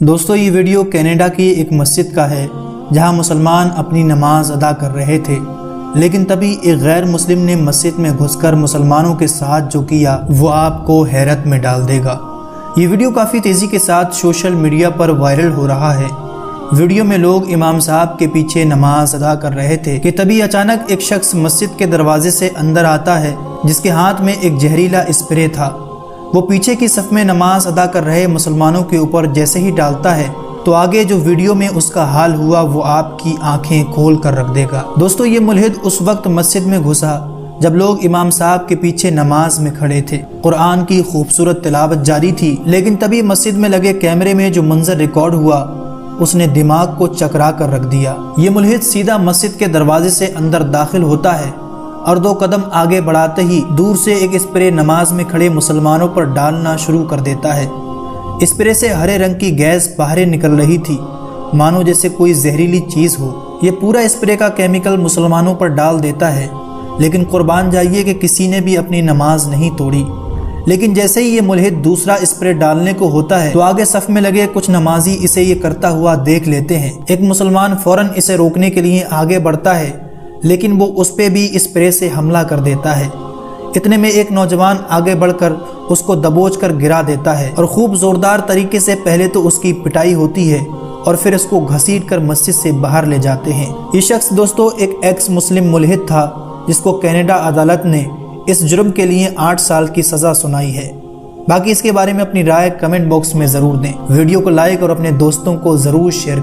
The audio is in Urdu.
دوستو یہ ویڈیو کینیڈا کی ایک مسجد کا ہے جہاں مسلمان اپنی نماز ادا کر رہے تھے، لیکن تبھی ایک غیر مسلم نے مسجد میں گھس کر مسلمانوں کے ساتھ جو کیا وہ آپ کو حیرت میں ڈال دے گا۔ یہ ویڈیو کافی تیزی کے ساتھ سوشل میڈیا پر وائرل ہو رہا ہے۔ ویڈیو میں لوگ امام صاحب کے پیچھے نماز ادا کر رہے تھے کہ تبھی اچانک ایک شخص مسجد کے دروازے سے اندر آتا ہے جس کے ہاتھ میں ایک زہریلا اسپرے تھا۔ وہ پیچھے کی صف میں نماز ادا کر رہے مسلمانوں کے اوپر جیسے ہی ڈالتا ہے تو آگے جو ویڈیو میں اس کا حال ہوا وہ آپ کی آنکھیں کھول کر رکھ دے گا۔ دوستو یہ ملحد اس وقت مسجد میں گھسا جب لوگ امام صاحب کے پیچھے نماز میں کھڑے تھے، قرآن کی خوبصورت تلاوت جاری تھی، لیکن تبھی مسجد میں لگے کیمرے میں جو منظر ریکارڈ ہوا اس نے دماغ کو چکرا کر رکھ دیا۔ یہ ملحد سیدھا مسجد کے دروازے سے اندر داخل ہوتا ہے اور 2 قدم آگے بڑھاتے ہی دور سے ایک اسپرے نماز میں کھڑے مسلمانوں پر ڈالنا شروع کر دیتا ہے۔ اسپرے سے ہرے رنگ کی گیس باہر نکل رہی تھی، مانو جیسے کوئی زہریلی چیز ہو۔ یہ پورا اسپرے کا کیمیکل مسلمانوں پر ڈال دیتا ہے، لیکن قربان جائیے کہ کسی نے بھی اپنی نماز نہیں توڑی۔ لیکن جیسے ہی یہ ملحد دوسرا اسپرے ڈالنے کو ہوتا ہے تو آگے صف میں لگے کچھ نمازی اسے یہ کرتا ہوا دیکھ لیتے ہیں۔ ایک مسلمان فوراً اسے روکنے کے لیے آگے بڑھتا ہے، لیکن وہ اس پہ بھی اسپرے سے حملہ کر دیتا ہے۔ اتنے میں ایک نوجوان آگے بڑھ کر اس کو دبوچ کر گرا دیتا ہے اور خوب زوردار طریقے سے پہلے تو اس کی پٹائی ہوتی ہے اور پھر اس کو گھسیٹ کر مسجد سے باہر لے جاتے ہیں۔ یہ شخص دوستو ایک ایکس مسلم ملحد تھا جس کو کینیڈا عدالت نے اس جرم کے لیے 8 سال کی سزا سنائی ہے۔ باقی اس کے بارے میں اپنی رائے کمنٹ باکس میں ضرور دیں۔ ویڈیو کو لائک اور اپنے دوستوں کو ضرور شیئر